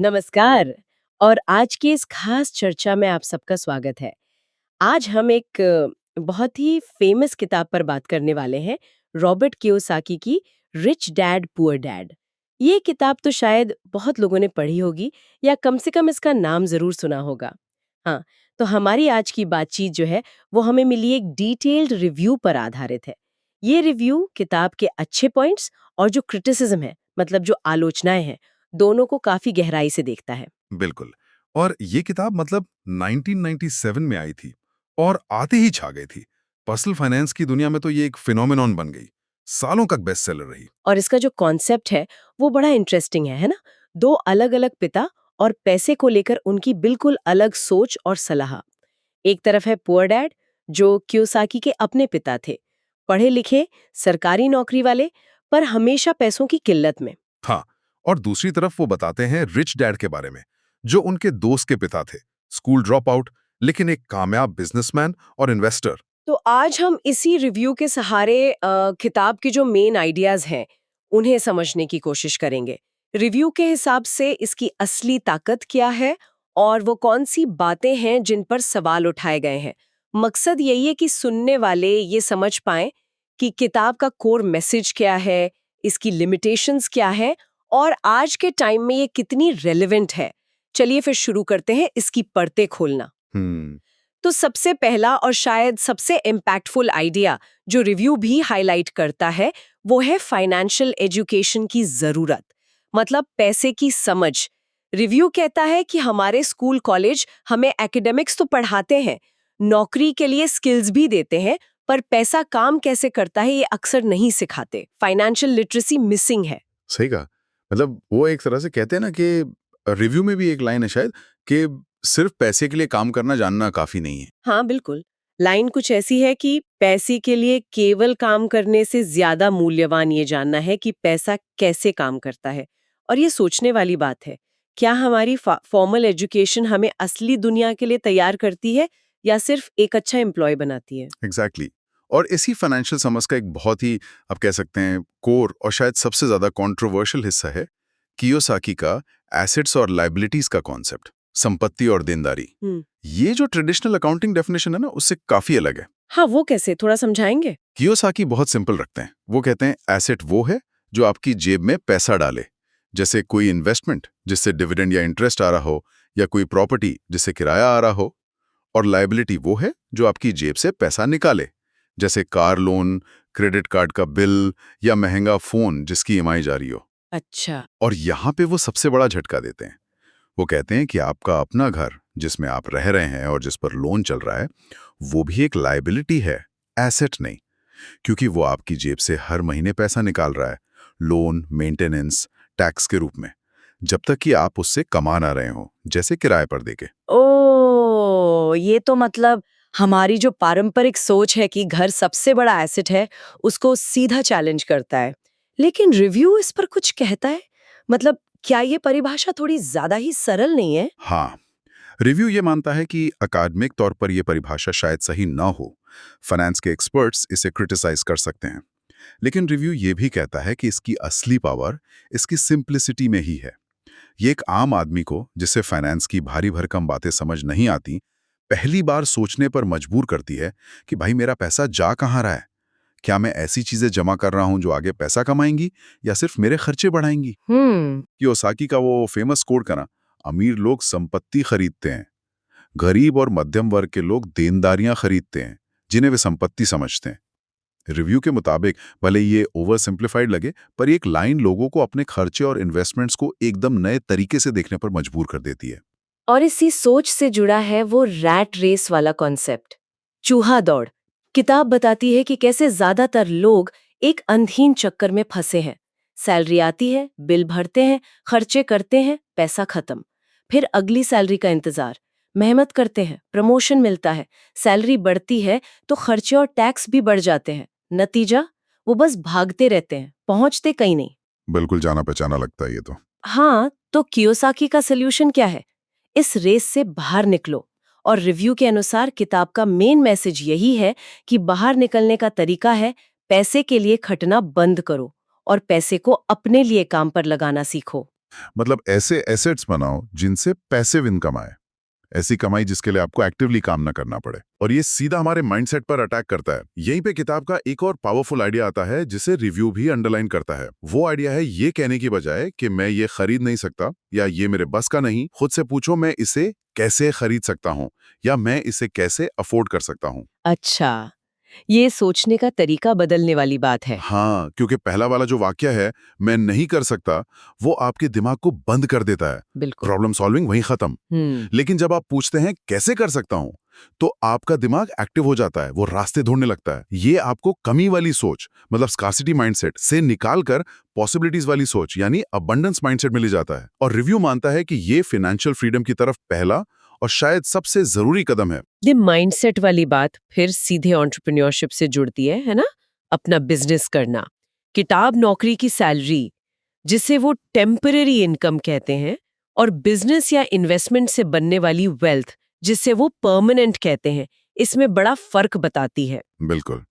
नमस्कार। और आज की इस खास चर्चा में आप सबका स्वागत है। आज हम एक बहुत ही फेमस किताब पर बात करने वाले हैं, रॉबर्ट कियोसाकी की रिच डैड पुअर डैड। ये किताब तो शायद बहुत लोगों ने पढ़ी होगी या कम से कम इसका नाम जरूर सुना होगा। हाँ, तो हमारी आज की बातचीत जो है वो हमें मिली एक डिटेल्ड रिव्यू पर आधारित है। ये रिव्यू किताब के अच्छे पॉइंट्स और जो क्रिटिसिज्म है, मतलब जो आलोचनाएं हैं, दोनों को काफी गहराई से देखता है। बिल्कुल। और ये किताब मतलब 1997 में आई थी और आते ही छा गई थी। पर्सनल फाइनेंस की दुनिया में तो ये एक फिनोमेनॉन बन गई। सालों तक बेस्ट सेलर रही। और इसका जो कॉन्सेप्ट है वो बड़ा इंटरेस्टिंग है ना? दो अलग अलग पिता और पैसे को लेकर उनकी बिल्कुल अलग सोच और सलाह। एक तरफ है पुअर डैड, जो कियोसाकी के अपने पिता थे, पढ़े लिखे, सरकारी नौकरी वाले, पर हमेशा पैसों की किल्लत में। हाँ, और दूसरी तरफ वो बताते हैं रिच डैड के बारे में, जो उनके दोस्त के पिता थे। स्कूल ड्रॉप आउट, लेकिन एक कामयाब बिजनेसमैन और इन्वेस्टर। तो आज हम इसी रिव्यू के सहारे किताब के जो मेन आइडियाज हैं उन्हें समझने की कोशिश करेंगे। रिव्यू के हिसाब से इसकी असली ताकत क्या है और वो कौन सी बातें हैं जिन पर सवाल उठाए गए हैं। मकसद यही है कि सुनने वाले ये समझ पाएं कि किताब का कोर मैसेज क्या है, इसकी लिमिटेशंस क्या है और आज के टाइम में ये कितनी रेलेवेंट है। चलिए फिर शुरू करते हैं इसकी परतें खोलना। हम्म। तो सबसे पहला और शायद सबसे इम्पैक्टफुल आइडिया जो रिव्यू भी हाईलाइट करता है वो है फाइनेंशियल एजुकेशन की जरूरत, मतलब पैसे की समझ। रिव्यू कहता है कि हमारे स्कूल कॉलेज हमें एकेडमिक्स तो पढ़ाते हैं, नौकरी के लिए स्किल्स भी देते हैं, पर पैसा काम कैसे करता है ये अक्सर नहीं सिखाते। फाइनेंशियल लिटरेसी मिसिंग है। सही कहा। मतलब वो एक तरह से कहते हैं ना कि रिव्यू में भी एक लाइन है शायद कि सिर्फ पैसे के लिए काम करना जानना काफी नहीं है। हाँ बिल्कुल। लाइन कुछ ऐसी है कि पैसे के लिए केवल काम करने से ज्यादा मूल्यवान ये जानना है कि पैसा कैसे काम करता है। और ये सोचने वाली बात है, क्या हमारी फॉर्मल एजुकेशन हमें असली दुनिया के लिए तैयार करती है या सिर्फ एक अच्छा एम्प्लॉय बनाती है? Exactly exactly। और इसी फाइनेंशियल समझ का एक बहुत ही आप कह सकते हैं कोर और शायद सबसे ज्यादा कंट्रोवर्शियल हिस्सा है कियोसाकी का एसेट्स और लाइबिलिटीज का कॉन्सेप्ट, संपत्ति और देनदारी। हम्म। ये जो ट्रेडिशनल अकाउंटिंग डेफिनेशन है ना, उससे काफी अलग है। हाँ, वो कैसे, थोड़ा समझाएंगे? कियोसाकी बहुत सिंपल रखते हैं। वो कहते हैं एसेट वो है जो आपकी जेब में पैसा डाले, जैसे कोई इन्वेस्टमेंट जिससे डिविडेंड या इंटरेस्ट आ रहा हो, या कोई प्रॉपर्टी जिससे किराया आ रहा हो। और लायबिलिटी वो है जो आपकी जेब से पैसा निकाले, जैसे कार लोन, क्रेडिट कार्ड का बिल या महंगा फोन जिसकी ईएमआई जारी हो। अच्छा। और यहाँ पे वो सबसे बड़ा झटका देते हैं। वो कहते हैं कि आपका अपना घर जिसमें आप रह रहे हैं और जिस पर लोन चल रहा है, वो भी एक लायबिलिटी है, एसेट नहीं। क्योंकि वो आपकी जेब से हर महीने पैसा निकाल रहा है, लोन, मेंटेनेंस, टैक्स के रूप में, जब तक कि आप उससे कमा ना रहे हो, जैसे किराए पर देके। ओ, ये तो मतलब हमारी जो पारंपरिक सोच है कि घर सबसे बड़ा एसेट है, उसको सीधा चैलेंज करता है। लेकिन रिव्यू इस पर कुछ कहता है? मतलब क्या ये परिभाषा थोड़ी ज्यादा ही सरल नहीं है? हाँ, रिव्यू ये मानता है कि अकादमिक तौर पर यह परिभाषा शायद सही ना हो। फाइनेंस के एक्सपर्ट्स इसे क्रिटिसाइज कर सकते हैं। लेकिन रिव्यू ये भी कहता है कि इसकी असली पावर इसकी सिंप्लिसिटी में ही है। ये एक आम आदमी को, जिससे फाइनेंस की भारी भरकम बातें समझ नहीं आती, पहली बार सोचने पर मजबूर करती है कि भाई मेरा पैसा जा कहाँ रहा है। क्या मैं ऐसी चीजें जमा कर रहा हूं जो आगे पैसा कमाएंगी, या सिर्फ मेरे खर्चे बढ़ाएंगी। हम्म। कियोसाकी का वो फेमस कोड का ना, अमीर लोग संपत्ति खरीदते हैं, गरीब और मध्यम वर्ग के लोग देनदारियां खरीदते हैं, जिन्हें वे संपत्ति समझते हैं। रिव्यू के मुताबिक भले ये ओवर सिंप्लीफाइड लगे, पर ये एक लाइन लोगों को अपने खर्चे और इन्वेस्टमेंट्स को एकदम नए तरीके से देखने पर मजबूर कर देती है। और इसी सोच से जुड़ा है वो रैट रेस वाला कॉन्सेप्ट, चूहा दौड़। किताब बताती है कि कैसे ज्यादातर लोग एक अंधीन चक्कर में फंसे हैं। सैलरी आती है, बिल भरते हैं, खर्चे करते हैं, पैसा खत्म। फिर अगली सैलरी का इंतजार, मेहनत करते हैं, प्रमोशन मिलता है, सैलरी बढ़ती है तो खर्चे और टैक्स भी बढ़ जाते हैं। नतीजा, वो बस भागते रहते हैं, पहुंचते कहीं नहीं। बिल्कुल जाना पहचाना लगता है ये तो। हाँ, तो कियोसाकी का सल्यूशन क्या है? इस रेस से बाहर निकलो। और रिव्यू के अनुसार किताब का मेन मैसेज यही है कि बाहर निकलने का तरीका है पैसे के लिए खटना बंद करो और पैसे को अपने लिए काम पर लगाना सीखो। मतलब ऐसे एसेट्स बनाओ जिनसे पैसिव इनकम आए, ऐसी कमाई जिसके लिए आपको एक्टिवली काम ना करना पड़े। और ये सीधा हमारे माइंडसेट पर अटैक करता है। यहीं पे किताब का एक और पावरफुल आइडिया आता है जिसे रिव्यू भी अंडरलाइन करता है। वो आइडिया है ये कहने की बजाय कि मैं ये खरीद नहीं सकता या ये मेरे बस का नहीं, खुद से पूछो मैं इसे कैसे खरीद सकता हूँ या मैं इसे कैसे अफोर्ड कर सकता हूँ। अच्छा, ये सोचने का तरीका बदलने वाली बात है। हाँ, क्योंकि पहला वाला जो वाक्य है, मैं नहीं कर सकता, वो आपके दिमाग को बंद कर देता है। बिल्कुल। प्रॉब्लम सॉल्विंग वहीं खत्म। हम्म। लेकिन जब आप पूछते हैं कैसे कर सकता हूं, तो आपका दिमाग एक्टिव हो जाता है, वो रास्ते ढूंढने लगता है। ये आपको कमी वाली सोच, मतलब स्कार्सिटी माइंडसेट से निकालकर पॉसिबिलिटीज वाली सोच यानी अबंडेंस माइंडसेट में ले जाता है। और रिव्यू मानता है कि ये फाइनेंशियल फ्रीडम की तरफ पहला और शायद सबसे जरूरी कदम है। ये माइंडसेट वाली बात फिर सीधे एंटरप्रेन्योरशिप से जुड़ती है ना? अपना बिजनेस करना, किताब नौकरी की सैलरी, जिसे वो टेम्पररी इनकम कहते हैं, और बिजनेस या इन्वेस्टमेंट से बनने वाली वेल्थ, जिसे वो परमानेंट कहते हैं, इसमें बड़ा फर्क बताती है। बिल्कुल।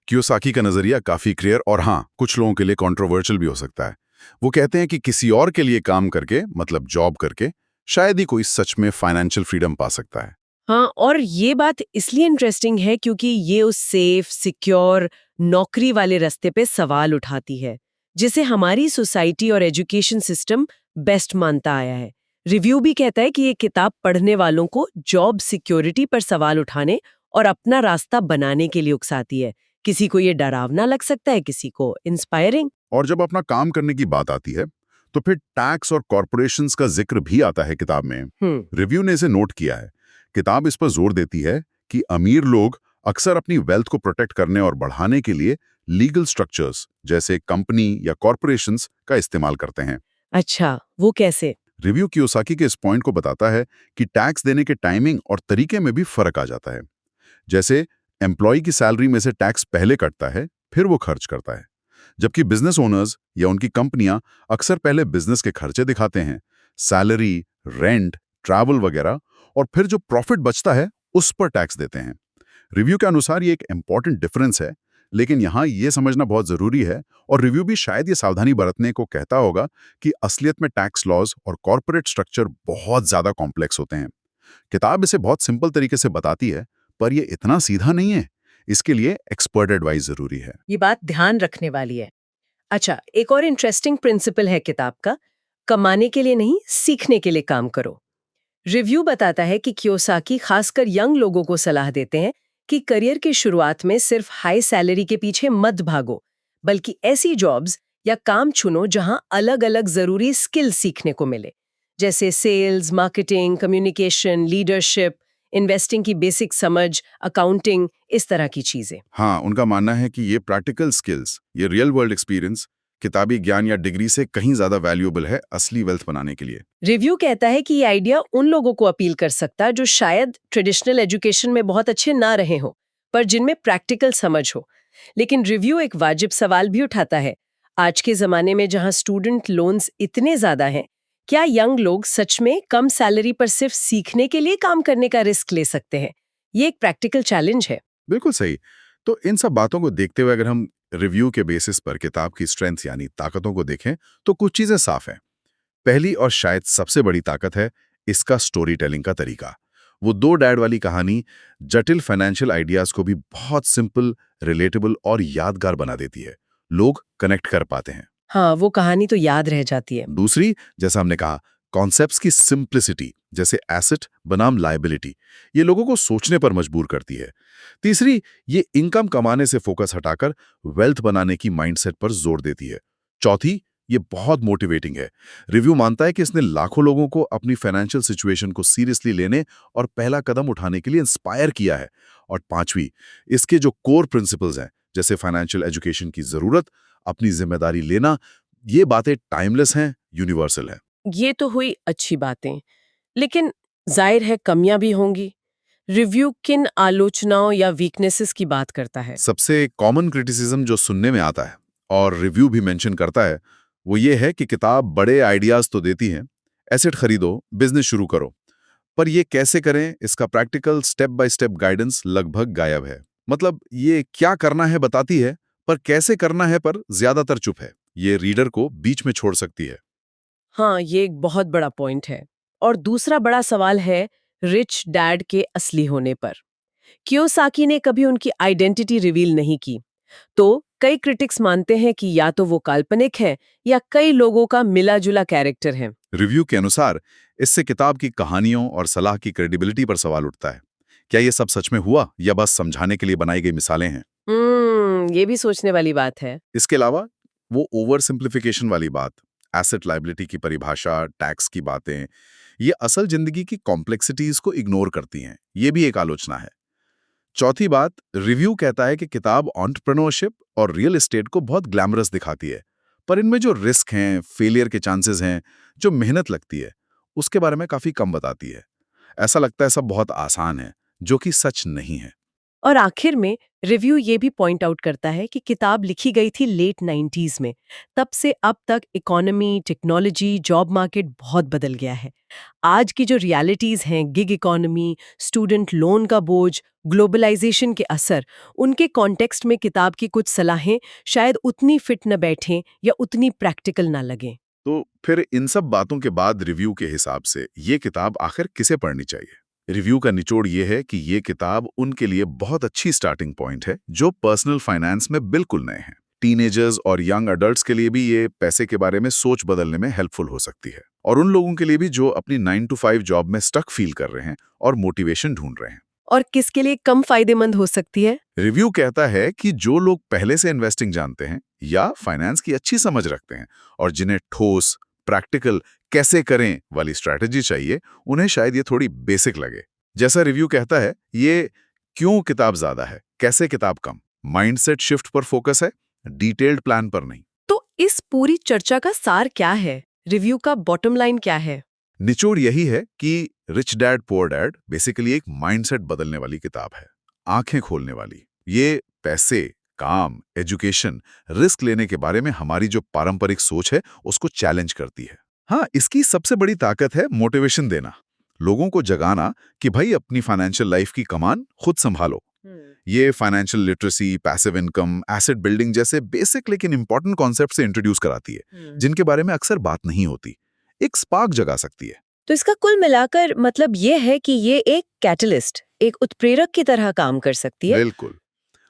कियोसाकी का नजरिया काफी क्लियर और हाँ, कुछ लोगों के लिए कंट्रोवर्शियल भी हो सकता है। वो कहते हैं कि किसी और के लिए काम करके, मतलब जॉब करके, शायद ही कोई सच में फाइनेंशियल फ्रीडम पा सकता है। हाँ, और ये बात इसलिए इंटरेस्टिंग है क्योंकि ये उस सेफ, सिक्योर नौकरी वाले रास्ते पे सवाल उठाती है, जिसे हमारी सोसाइटी और एजुकेशन सिस्टम बेस्ट मानता आया है। रिव्यू भी कहता है कि ये किताब पढ़ने वालों को जॉब सिक्योरिटी पर सवाल उठाने और अपना रास्ता बनाने के लिए उकसाती है। किसी को ये डरावना लग सकता है, किसी को इंस्पायरिंग। और जब अपना काम करने की बात आती है, तो फिर टैक्स और कॉरपोरेशंस का जिक्र भी आता है किताब में। हम्म। रिव्यू ने इसे नोट किया है। किताब इस पर जोर देती है कि अमीर लोग अक्सर अपनी वेल्थ को प्रोटेक्ट करने और बढ़ाने के लिए लीगल स्ट्रक्चर्स जैसे कंपनी या कॉरपोरेशंस का इस्तेमाल करते हैं। अच्छा, वो कैसे? रिव्यू कियोसाकी के इस पॉइंट को बताता है कि टैक्स देने के टाइमिंग और तरीके में भी फर्क आ जाता है। जैसे एम्प्लॉय की सैलरी में से टैक्स पहले कटता है, फिर वो खर्च करता है, जबकि बिजनेस ओनर्स या उनकी कंपनियां अक्सर पहले बिजनेस के खर्चे दिखाते हैं, सैलरी, रेंट, ट्रैवल वगैरह, और फिर जो प्रॉफिट बचता है उस पर टैक्स देते हैं। रिव्यू के अनुसार ये एक इंपॉर्टेंट डिफरेंस है, लेकिन यहाँ ये समझना बहुत जरूरी है, और रिव्यू भी शायद ये सावधानी बरतने को कहता होगा कि असलियत में टैक्स लॉज और कॉर्पोरेट स्ट्रक्चर बहुत ज्यादा कॉम्प्लेक्स होते हैं। किताब इसे बहुत सिंपल तरीके से बताती है, पर यह इतना सीधा नहीं है। इसके लिए एक्सपर्ट एडवाइस जरूरी है। ये बात ध्यान रखने वाली है। अच्छा, एक और इंटरेस्टिंग प्रिंसिपल है किताब का, कमाने के लिए नहीं, सीखने के लिए काम करो। रिव्यू बताता है कि कियोसाकी खासकर यंग लोगों को सलाह देते हैं कि करियर की शुरुआत में सिर्फ हाई सैलरी के पीछे मत भागो, बल्कि ऐसी जॉब्स या काम चुनो जहां अलग-अलग जरूरी स्किल सीखने को मिले, जैसे sales, marketing, communication, leadership, investing की बेसिक समझ, अकाउंटिंग, इस तरह की चीजें। हाँ, उनका मानना है कि ये प्रैक्टिकल स्किल्स, ये रियल वर्ल्ड एक्सपीरियंस, किताबी ज्ञान या डिग्री से कहीं ज्यादा वैल्यूएबल है असली वेल्थ बनाने के लिए। रिव्यू कहता है कि ये आइडिया उन लोगों को अपील कर सकता है जो शायद ट्रेडिशनल एजुकेशन में बहुत अच्छे ना रहे हो, पर जिनमें प्रैक्टिकल समझ हो। लेकिन रिव्यू एक वाजिब सवाल भी उठाता है। आज के जमाने में जहां स्टूडेंट लोन्स इतने ज्यादा हैं, क्या यंग लोग सच में कम सैलरी पर सिर्फ सीखने के लिए काम करने का रिस्क ले सकते हैं? ये एक प्रैक्टिकल चैलेंज है। बिल्कुल सही। तो इन सब बातों को देखते हुए अगर हम रिव्यू के बेसिस पर किताब की स्ट्रेंथ यानी ताकतों को देखें, तो कुछ चीजें साफ हैं। पहली और शायद सबसे बड़ी ताकत है इसका स्टोरी टेलिंग का तरीका। वो दो डैड वाली कहानी जटिल फाइनेंशियल आइडियाज को भी बहुत सिंपल, रिलेटेबल और यादगार बना देती है। लोग कनेक्ट कर पाते हैं। हाँ, वो कहानी तो याद रह जाती है। दूसरी, जैसा हमने कहा, कॉन्सेप्ट्स की सिंप्लिसिटी, जैसे एसेट बनाम लायबिलिटी, ये लोगों को सोचने पर मजबूर करती है। तीसरी, ये इनकम कमाने से फोकस हटाकर वेल्थ बनाने की माइंडसेट पर जोर देती है। चौथी, ये बहुत मोटिवेटिंग है। रिव्यू मानता है कि इसने लाखों लोगों को अपनी फाइनेंशियल सिचुएशन को सीरियसली लेने और पहला कदम उठाने के लिए इंस्पायर किया है। और पांचवी, इसके जो कोर प्रिंसिपल्स हैं, जैसे फाइनेंशियल एजुकेशन की जरूरत, अपनी जिम्मेदारी लेना, ये बातें टाइमलेस हैं, यूनिवर्सल हैं। ये तो हुई अच्छी बातें, लेकिन जाहिर है कमियां भी होंगी। रिव्यू किन आलोचनाओं या वीकनेसेस की बात करता है? सबसे कॉमन क्रिटिसिज्म जो सुनने में आता है और रिव्यू भी मेंशन करता है, वो ये है कि किताब बड़े आइडियाज तो देती है, एसेट खरीदो, बिजनेस शुरू करो, पर ये कैसे करें, इसका practical step by step guidance लगभग गायब है। मतलब ये क्या करना है बताती है, पर कैसे करना है पर ज्यादातर चुप है। ये रीडर को बीच में छोड़ सकती है। हाँ, ये एक बहुत बड़ा पॉइंट है। और दूसरा बड़ा सवाल है रिच डैड के असली होने पर। कियोसाकी ने कभी उनकी आइडेंटिटी रिवील नहीं की। तो कई क्रिटिक्स मानते हैं कि या तो वो काल्पनिक है या कई लोगों का मिला-जुला कैरेक्टर है। रिव्यू के अनुसार इससे किताब की कहानियों और सलाह की क्रेडिबिलिटी पर सवाल उठता है। क्या ये सब सच में हुआ या बस समझाने के लिए बनाई गई मिसालें हैं? ये भी सोचने वाली बात है। इसके अलावा वो ओवर सिंप्लीफिकेशन वाली बात, एसेट लायबिलिटी की परिभाषा, टैक्स की बातें, ये असल जिंदगी की कॉम्प्लेक्सिटीज को इग्नोर करती हैं। ये भी एक आलोचना है। चौथी बात, रिव्यू कहता है कि किताब एंटरप्रेन्योरशिप और रियल एस्टेट को बहुत ग्लैमरस दिखाती है, पर इनमें जो रिस्क हैं, फेलियर के चांसेस हैं, जो मेहनत लगती है, उसके बारे में काफी कम बताती है। ऐसा लगता है सब बहुत आसान है, जो कि सच नहीं है। और आखिर में रिव्यू ये भी पॉइंट आउट करता है कि किताब लिखी गई थी लेट 90s में। तब से अब तक इकोनॉमी, टेक्नोलॉजी, जॉब मार्केट बहुत बदल गया है। आज की जो रियलिटीज हैं, गिग इकोनॉमी, स्टूडेंट लोन का बोझ, ग्लोबलाइजेशन के असर, उनके कॉन्टेक्स्ट में किताब की कुछ सलाहें शायद उतनी फिट न बैठें या उतनी प्रैक्टिकल ना लगें। तो फिर इन सब बातों के बाद रिव्यू के हिसाब से ये किताब आखिर किसे पढ़नी चाहिए? रिव्यू का निचोड़ ये है कि ये किताब उनके लिए बहुत अच्छी स्टार्टिंग पॉइंट है जो पर्सनल फाइनेंस में बिल्कुल नए हैं। टीनेजर्स और यंग अडल्ट्स के लिए भी ये पैसे के बारे में सोच बदलने में हेल्पफुल हो सकती है, और उन लोगों के लिए भी जो अपनी 9 to 5 जॉब में स्टक फील कर रहे हैं और मोटिवेशन ढूंढ रहे हैं। और किसके लिए कम फायदेमंद हो सकती है? रिव्यू कहता है कि जो लोग पहले से इन्वेस्टिंग जानते हैं या फाइनेंस की अच्छी समझ रखते हैं और जिन्हें ठोस, प्रैक्टिकल, कैसे करें वाली स्ट्रैटेजी चाहिए, उन्हें शायद ये थोड़ी बेसिक लगे। जैसा रिव्यू कहता है, ये क्यों किताब ज्यादा है, कैसे किताब कम, माइंडसेट शिफ्ट पर फोकस है, डिटेल्ड प्लान पर नहीं। तो इस पूरी चर्चा का सार क्या है? रिव्यू का बॉटम लाइन क्या है? निचोड़ यही है कि rich dad poor dad basically एक माइंडसेट बदलने वाली किताब है, आंखें खोलने वाली। ये पैसे, काम, एजुकेशन, रिस्क लेने के बारे में हमारी जो पारंपरिक सोच है उसको चैलेंज करती है। हाँ, इसकी सबसे बड़ी ताकत है मोटिवेशन देना, लोगों को जगाना कि भाई अपनी फाइनेंशियल लाइफ की कमान खुद संभालो। ये financial literacy, passive income, asset building जैसे बेसिक लेकिन इंपॉर्टेंट कॉन्सेप्ट से इंट्रोड्यूस कराती है, जिनके बारे में अक्सर बात नहीं होती। एक स्पार्क जगा सकती है। तो इसका कुल मिलाकर मतलब ये है कि ये एक कैटलिस्ट, एक उत्प्रेरक की तरह काम कर सकती है। बिल्कुल।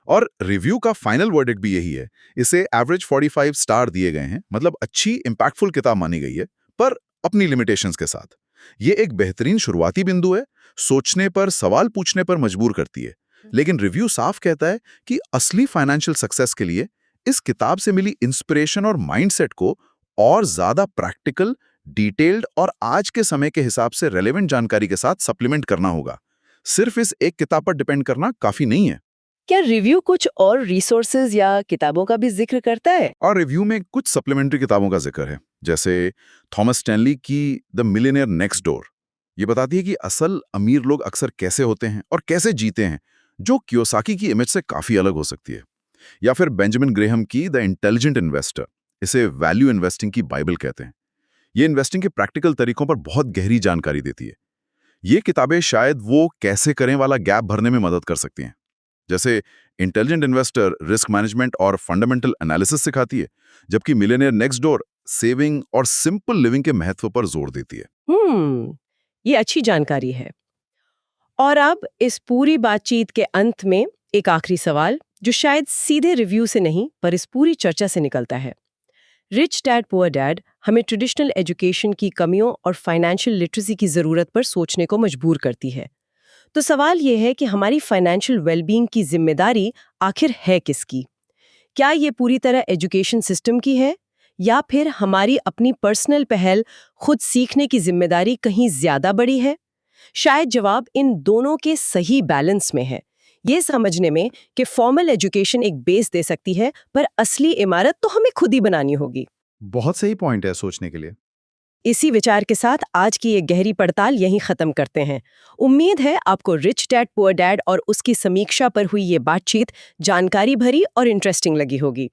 और रिव्यू का फाइनल वर्डिक्ट भी यही है। इसे एवरेज 45 स्टार दिए गए हैं, मतलब अच्छी इंपैक्टफुल किताब मानी गई है, पर अपनी लिमिटेशंस के साथ। ये एक बेहतरीन शुरुआती बिंदु है, सोचने पर, सवाल पूछने पर मजबूर करती है। लेकिन रिव्यू साफ कहता है कि असली फाइनेंशियल सक्सेस के लिए इस किताब से मिली इंस्पिरेशन और माइंडसेट को और ज्यादा प्रैक्टिकल, डिटेल्ड और आज के समय के हिसाब से रेलेवेंट जानकारी के साथ सप्लीमेंट करना होगा। सिर्फ इस एक किताब पर डिपेंड करना काफी नहीं है। क्या रिव्यू कुछ और रिसोर्सेज या किताबों का भी जिक्र करता है? और रिव्यू में कुछ सप्लीमेंट्री किताबों का जिक्र है, जैसे थॉमस स्टैनली की द मिलियनेयर नेक्स्ट डोर। ये बताती है कि असल अमीर लोग अक्सर कैसे होते हैं और कैसे जीते हैं, जो कियोसाकी की इमेज से काफी अलग हो सकती है। या फिर बेंजामिन ग्रेहम की द इंटेलिजेंट इन्वेस्टर, इसे वैल्यू इन्वेस्टिंग की बाइबल कहते हैं। ये इन्वेस्टिंग के प्रैक्टिकल तरीकों पर बहुत गहरी जानकारी देती है। ये किताबें शायद वो कैसे करें वाला गैप भरने में मदद कर सकती हैं। जैसे इंटेलिजेंट इन्वेस्टर रिस्क मैनेजमेंट और फंडामेंटल एनालिसिस सिखाती है, जबकि मिलियनेयर नेक्स्ट डोर सेविंग और सिंपल लिविंग के महत्व पर जोर देती है। ये अच्छी जानकारी है। और अब इस पूरी बातचीत के अंत में एक आखिरी सवाल जो शायद सीधे रिव्यू से नहीं पर इस पूरी चर्चा से निकलता है। रिच डैड पुअर डैड हमें ट्रेडिशनल एजुकेशन की कमियों और फाइनेंशियल लिटरेसी की जरूरत पर सोचने को मजबूर करती है। तो सवाल ये है कि हमारी फाइनेंशियल वेलबींग की जिम्मेदारी आखिर है किसकी? क्या ये पूरी तरह एजुकेशन सिस्टम की है या फिर हमारी अपनी पर्सनल पहल, खुद सीखने की जिम्मेदारी कहीं ज्यादा बड़ी है? शायद जवाब इन दोनों के सही बैलेंस में है। ये समझने में कि फॉर्मल एजुकेशन एक बेस दे सकती है, पर असली इमारत तो हमें खुद ही बनानी होगी। बहुत सही पॉइंट है सोचने के लिए। इसी विचार के साथ आज की ये गहरी पड़ताल यहीं खत्म करते हैं। उम्मीद है आपको रिच डैड पुअर डैड और उसकी समीक्षा पर हुई ये बातचीत जानकारी भरी और इंटरेस्टिंग लगी होगी।